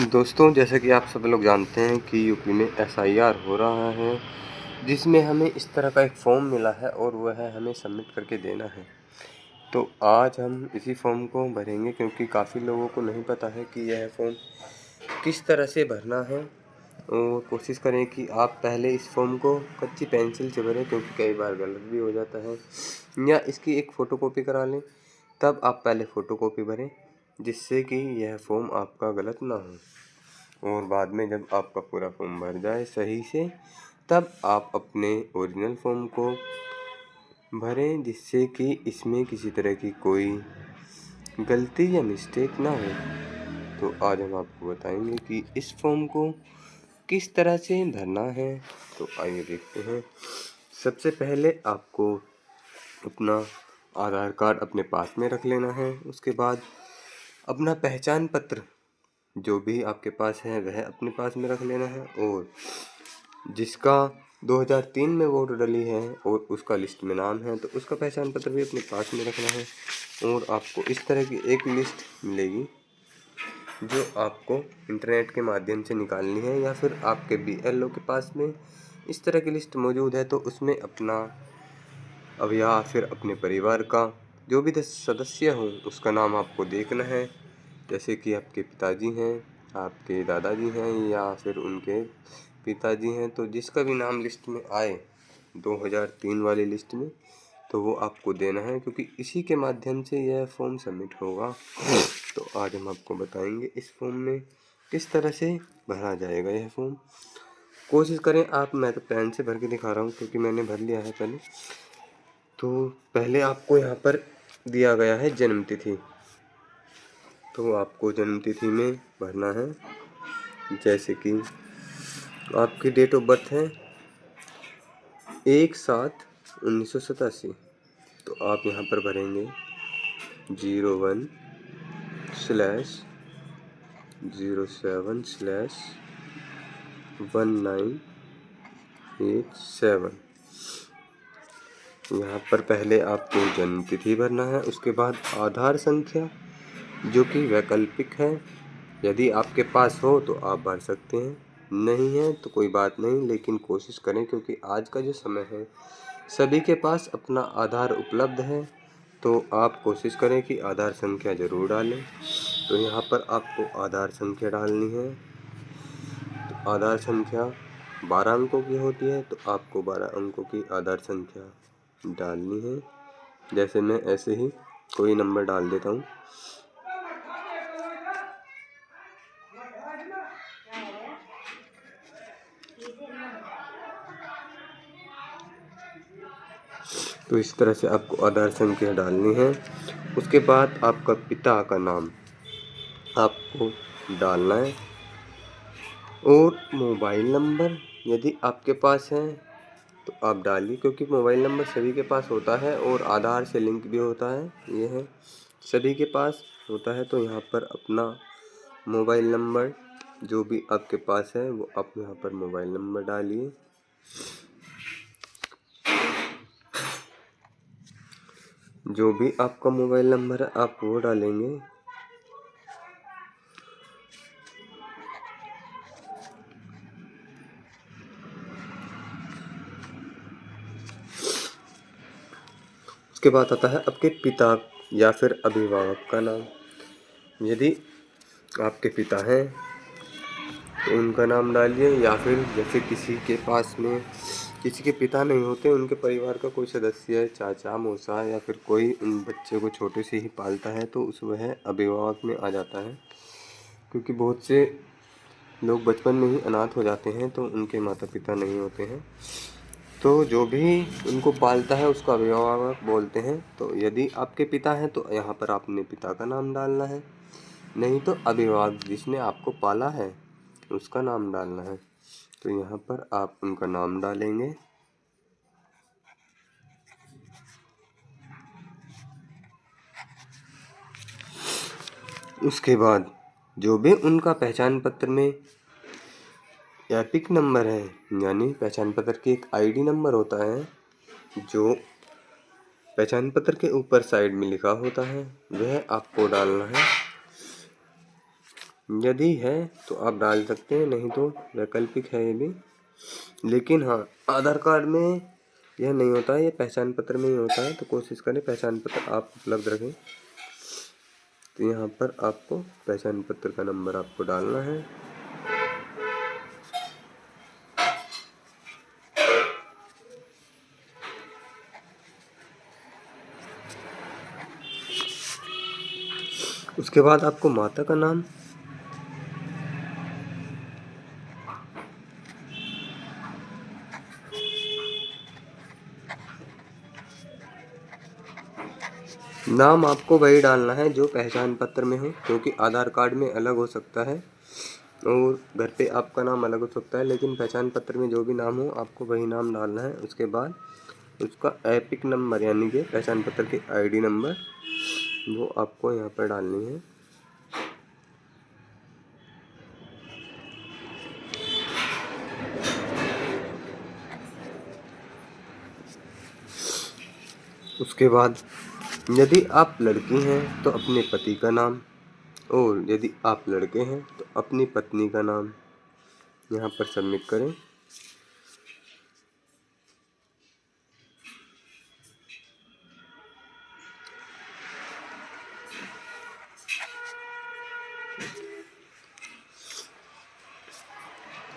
दोस्तों, जैसे कि आप सब लोग जानते हैं कि यूपी में एसआईआर हो रहा है, जिसमें हमें इस तरह का एक फॉर्म मिला है और वह हमें सबमिट करके देना है। तो आज हम इसी फॉर्म को भरेंगे क्योंकि काफ़ी लोगों को नहीं पता है कि यह फॉर्म किस तरह से भरना है। और कोशिश करें कि आप पहले इस फॉर्म को कच्ची पेंसिल से भरें, क्योंकि कई बार गलत भी हो जाता है, या इसकी एक फ़ोटोकॉपी करा लें। तब आप पहले फ़ोटोकॉपी भरें, जिससे कि यह फॉर्म आपका गलत ना हो। और बाद में जब आपका पूरा फॉर्म भर जाए सही से, तब आप अपने ओरिजिनल फॉर्म को भरें, जिससे कि इसमें किसी तरह की कोई गलती या मिस्टेक ना हो। तो आज हम आपको बताएंगे कि इस फॉर्म को किस तरह से भरना है। तो आइए देखते हैं। सबसे पहले आपको अपना आधार कार्ड अपने पास में रख लेना है। उसके बाद अपना पहचान पत्र जो भी आपके पास है वह अपने पास में रख लेना है, और जिसका 2003 में वोट डली है और उसका लिस्ट में नाम है तो उसका पहचान पत्र भी अपने पास में रखना है। और आपको इस तरह की एक लिस्ट मिलेगी जो आपको इंटरनेट के माध्यम से निकालनी है, या फिर आपके बीएलओ के पास में इस तरह की लिस्ट मौजूद है तो उसमें अपना अब या फिर अपने परिवार का जो भी सदस्य हो उसका नाम आपको देखना है। जैसे कि आपके पिताजी हैं, आपके दादाजी हैं, या फिर उनके पिताजी हैं, तो जिसका भी नाम लिस्ट में आए 2003 वाली लिस्ट में, तो वो आपको देना है, क्योंकि इसी के माध्यम से यह फॉर्म सबमिट होगा। तो आज हम आपको बताएंगे इस फॉर्म में किस तरह से भरा जाएगा यह फॉर्म। कोशिश करें आप, मैं तो पेन से भर के दिखा रहा हूँ क्योंकि मैंने भर लिया है पहले। तो पहले आपको यहाँ पर दिया गया है जन्म तिथि, तो आपको जन्म तिथि में भरना है। जैसे कि आपकी डेट ऑफ बर्थ है 1/7/1987, तो आप यहाँ पर भरेंगे 01/07/1987। यहाँ पर पहले आपको जन्म तिथि भरना है। उसके बाद आधार संख्या जो कि वैकल्पिक है, यदि आपके पास हो तो आप भर सकते हैं, नहीं है तो कोई बात नहीं, लेकिन कोशिश करें क्योंकि आज का जो समय है सभी के पास अपना आधार उपलब्ध है, तो आप कोशिश करें कि आधार संख्या ज़रूर डालें। तो यहाँ पर आपको आधार संख्या डालनी है। तो आधार संख्या 12 अंकों की होती है, तो आपको 12 अंकों की आधार संख्या डालनी है। जैसे मैं ऐसे ही कोई नंबर डाल देता हूँ। तो इस तरह से आपको आधार संख्या डालनी है। उसके बाद आपका पिता का नाम आपको डालना है, और मोबाइल नंबर यदि आपके पास है तो आप डालिए, क्योंकि मोबाइल नंबर सभी के पास होता है और आधार से लिंक भी होता है, ये है सभी के पास होता है। तो यहाँ पर अपना मोबाइल नंबर जो भी आपके पास है वो आप यहाँ पर मोबाइल नंबर डालिए। जो भी आपका मोबाइल नंबर है आप वो डालेंगे। उसके बाद आता है आपके पिता या फिर अभिभावक का नाम। यदि आपके पिता हैं तो उनका नाम डालिए, या फिर जैसे किसी के पास में किसी के पिता नहीं होते, उनके परिवार का कोई सदस्य, चाचा मौसा, या फिर कोई उन बच्चे को छोटे से ही पालता है, तो उस वह अभिभावक में आ जाता है। क्योंकि बहुत से लोग बचपन में ही अनाथ हो जाते हैं तो उनके माता पिता नहीं होते हैं, तो जो भी उनको पालता है उसका अभिभावक बोलते हैं। तो यदि आपके पिता हैं तो यहाँ पर आपने पिता का नाम डालना है, नहीं तो अभिभावक जिसने आपको पाला है उसका नाम डालना है। तो यहाँ पर आप उनका नाम डालेंगे। उसके बाद जो भी उनका पहचान पत्र में एपिक नंबर है, यानी पहचान पत्र की एक आईडी नंबर होता है जो पहचान पत्र के ऊपर साइड में लिखा होता है, वह आपको डालना है। यदि है तो आप डाल सकते हैं, नहीं तो वैकल्पिक है ये भी। लेकिन हाँ, आधार कार्ड में यह नहीं होता है, ये पहचान पत्र में ही होता है, तो कोशिश करें पहचान पत्र आप उपलब्ध रखें। तो यहाँ पर आपको पहचान पत्र का नंबर आपको डालना है। उसके बाद आपको माता का नाम, नाम आपको वही डालना है जो पहचान पत्र में हो, क्योंकि आधार कार्ड में अलग हो सकता है और घर पे आपका नाम अलग हो सकता है, लेकिन पहचान पत्र में जो भी नाम हो आपको वही नाम डालना है। उसके बाद उसका एपिक नंबर यानी कि पहचान पत्र की आईडी नंबर, वो आपको यहाँ पर डालनी है। उसके बाद यदि आप लड़की हैं तो अपने पति का नाम, और यदि आप लड़के हैं तो अपनी पत्नी का नाम यहाँ पर सबमिट करें।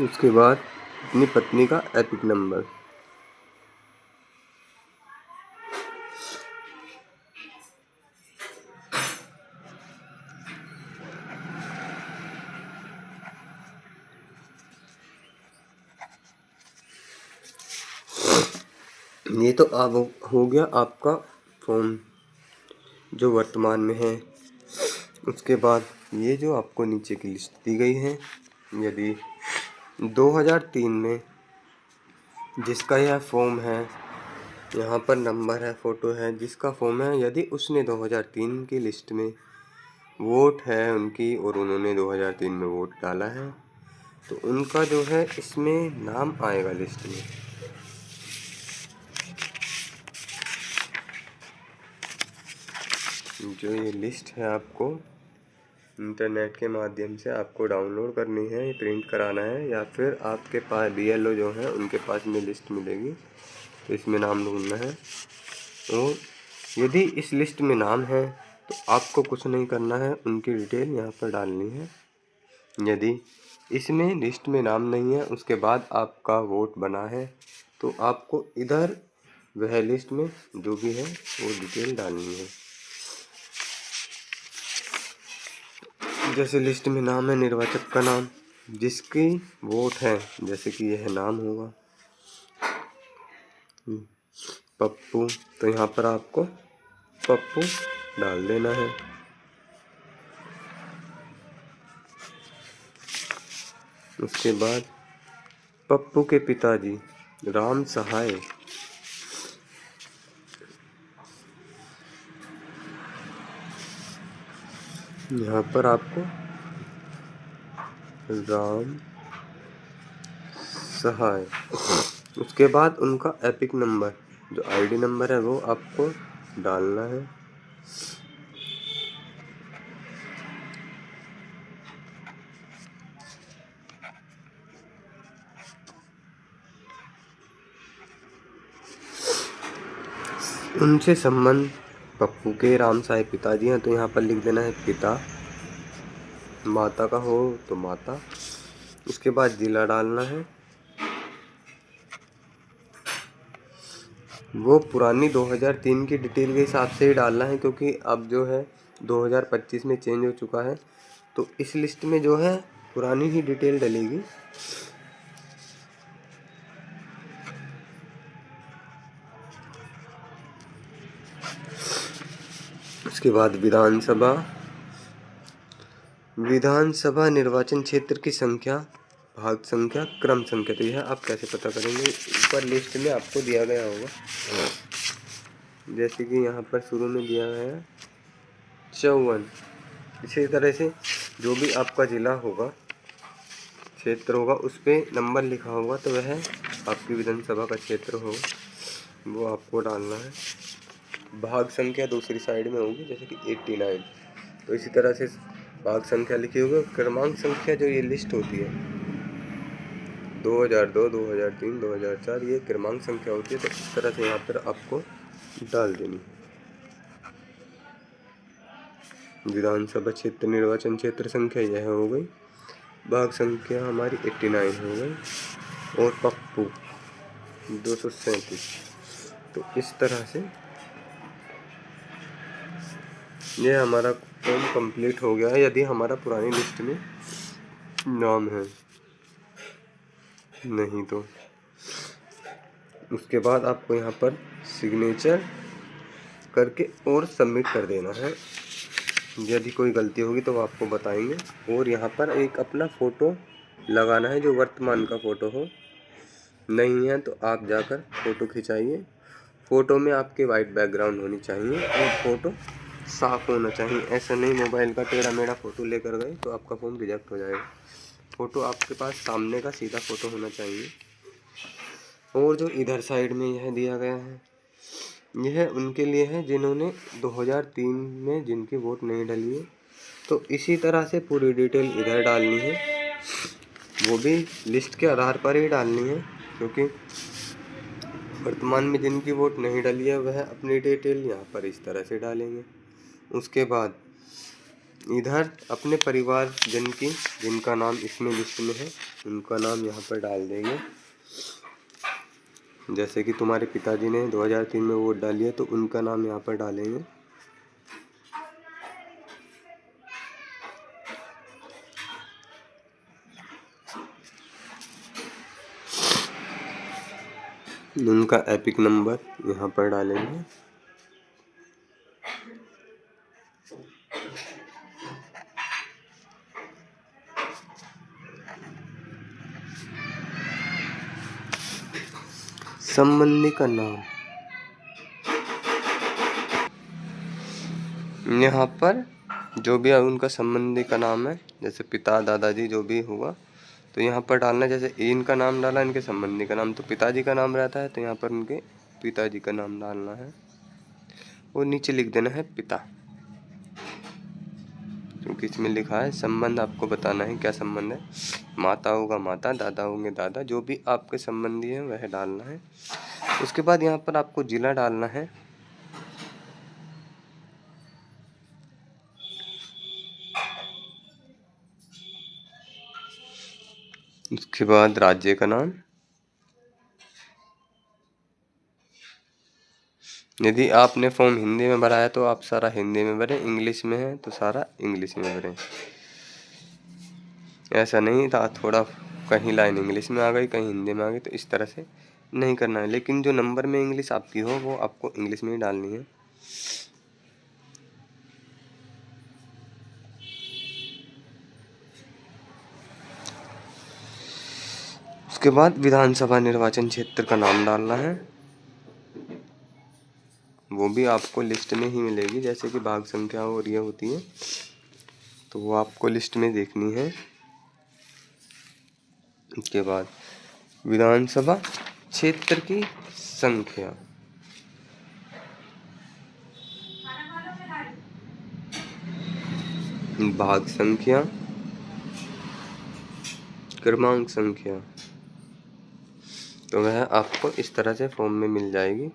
उसके बाद अपनी पत्नी का एपिक नंबर, ये तो अब हो गया आपका फॉर्म जो वर्तमान में है। उसके बाद ये जो आपको नीचे की लिस्ट दी गई है, यदि 2003 में जिसका यह फॉर्म है, यहाँ पर नंबर है, फ़ोटो है, जिसका फॉर्म है, यदि उसने 2003 की लिस्ट में वोट है उनकी और उन्होंने 2003 में वोट डाला है, तो उनका जो है इसमें नाम आएगा लिस्ट में। जो ये लिस्ट है आपको इंटरनेट के माध्यम से आपको डाउनलोड करनी है, प्रिंट कराना है, या फिर आपके पास BLO जो है उनके पास में लिस्ट मिलेगी, तो इसमें नाम ढूंढना है। और यदि इस लिस्ट में नाम है तो आपको कुछ नहीं करना है, उनकी डिटेल यहाँ पर डालनी है। यदि इसमें लिस्ट में नाम नहीं है, उसके बाद आपका वोट बना है, तो आपको इधर वह लिस्ट में जो भी है वो डिटेल डालनी है। जैसे लिस्ट में नाम है निर्वाचक का नाम, जिसकी वोट है, जैसे कि यह नाम होगा पप्पू, तो यहाँ पर आपको पप्पू डाल देना है। उसके बाद पप्पू के पिताजी राम सहाय, यहाँ पर आपको राम सहाय। उसके बाद उनका एपिक नंबर जो आईडी नंबर है वो आपको डालना है। उनसे संबंध पप्पू के राम साहेब पिताजी हैं, तो यहाँ पर लिख देना है पिता। माता का हो तो माता। उसके बाद जिला डालना है, वो पुरानी 2003 की डिटेल के हिसाब से ही डालना है, क्योंकि अब जो है 2025 में चेंज हो चुका है, तो इस लिस्ट में जो है पुरानी ही डिटेल डलेगी। उसके बाद विधानसभा निर्वाचन क्षेत्र की संख्या, भाग संख्या, क्रम संख्या। तो यह आप कैसे पता करेंगे, ऊपर लिस्ट में आपको दिया गया होगा, जैसे कि यहाँ पर शुरू में दिया गया है 54। इसी तरह से जो भी आपका जिला होगा, क्षेत्र होगा, उस पर नंबर लिखा होगा, तो वह आपकी विधानसभा का क्षेत्र होगा, वो आपको डालना है। भाग संख्या दूसरी साइड में होगी, जैसे कि 89। तो इसी तरह से भाग संख्या लिखी होगी, क्रमांक संख्या जो ये लिस्ट होती है 2002, 2003, 2004, ये क्रमांक संख्या होती है। तो इस तरह से यहाँ पर आपको डाल देनी है। विधानसभा क्षेत्र निर्वाचन क्षेत्र संख्या यह हो गई, भाग संख्या हमारी 89 हो गई, और पप्पू 237। तो इस तरह से ये हमारा फॉर्म कंप्लीट हो गया है, यदि हमारा पुरानी लिस्ट में नाम है। नहीं तो उसके बाद आपको यहाँ पर सिग्नेचर करके और सबमिट कर देना है। यदि कोई गलती होगी तो वो आपको बताएंगे। और यहाँ पर एक अपना फ़ोटो लगाना है जो वर्तमान का फ़ोटो हो। नहीं है तो आप जाकर फ़ोटो खिंचाइए। फ़ोटो में आपके वाइट बैकग्राउंड होनी चाहिए और फ़ोटो साफ होना चाहिए। ऐसा नहीं मोबाइल का टेढ़ा मेढ़ा फ़ोटो लेकर गए तो आपका फॉर्म रिजेक्ट हो जाएगा। फ़ोटो आपके पास सामने का सीधा फ़ोटो होना चाहिए। और जो इधर साइड में यह दिया गया है, यह उनके लिए है जिन्होंने 2003 में जिनकी वोट नहीं डली है। तो इसी तरह से पूरी डिटेल इधर डालनी है, वो भी लिस्ट के आधार पर ही डालनी है, क्योंकि वर्तमान में जिनकी वोट नहीं डली है वह अपनी डिटेल यहाँ पर इस तरह से डालेंगे। उसके बाद इधर अपने परिवार जन की जिनका नाम इसमें लिस्ट में है उनका नाम यहाँ पर डाल देंगे। जैसे कि तुम्हारे पिताजी ने 2003 में वोट डाली है तो उनका नाम यहाँ पर डालेंगे। उनका एपिक नंबर यहाँ पर डालेंगे। संबंधी का नाम यहाँ पर जो भी उनका संबंधी का नाम है, जैसे पिता दादाजी जो भी हुआ तो यहाँ पर डालना। जैसे इनका नाम डाला, इनके संबंधी का नाम, तो पिताजी का नाम रहता है तो यहाँ पर उनके पिताजी का नाम डालना है और नीचे लिख देना है पिता, क्योंकि इसमें लिखा है संबंध आपको बताना है क्या संबंध है। माता होगा माता, दादा होंगे दादा, जो भी आपके संबंधी हैं वह डालना है। उसके बाद यहाँ पर आपको जिला डालना है। उसके बाद राज्य का नाम। यदि आपने फॉर्म हिंदी में भरा है तो आप सारा हिंदी में भरें, इंग्लिश में है तो सारा इंग्लिश में भरें। ऐसा नहीं था थोड़ा कहीं लाइन इंग्लिश में आ गई कहीं हिंदी में आ गई, तो इस तरह से नहीं करना है। लेकिन जो नंबर में इंग्लिश आपकी हो वो आपको इंग्लिश में ही डालनी है। उसके बाद विधानसभा निर्वाचन क्षेत्र का नाम डालना है। वो भी आपको लिस्ट में ही मिलेगी, जैसे कि भाग संख्या और ये होती है तो वो आपको लिस्ट में देखनी है। उसके बाद विधानसभा क्षेत्र की संख्या, भाग संख्या, क्रमांक संख्या, तो वह आपको इस तरह से फॉर्म में मिल जाएगी।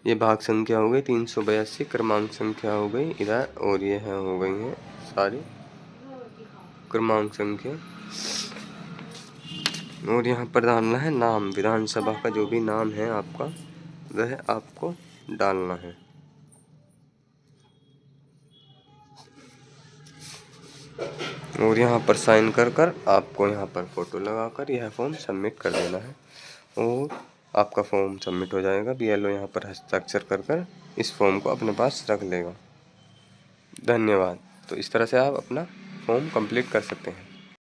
ये भाग संख्या हो गई 382, क्रमांक संख्या हो गई इधर, और ये है हो गई है सारी क्रमांक संख्या। और यहाँ पर डालना है नाम, विधानसभा का जो भी नाम है आपका वह आपको डालना है। और यहाँ पर साइन कर कर आपको यहाँ पर फ़ोटो लगाकर यह फॉर्म सबमिट कर देना है और आपका फॉर्म सबमिट हो जाएगा। BLO यहाँ पर हस्ताक्षर कर कर इस फॉर्म को अपने पास रख लेगा। धन्यवाद। तो इस तरह से आप अपना फॉर्म कंप्लीट कर सकते हैं।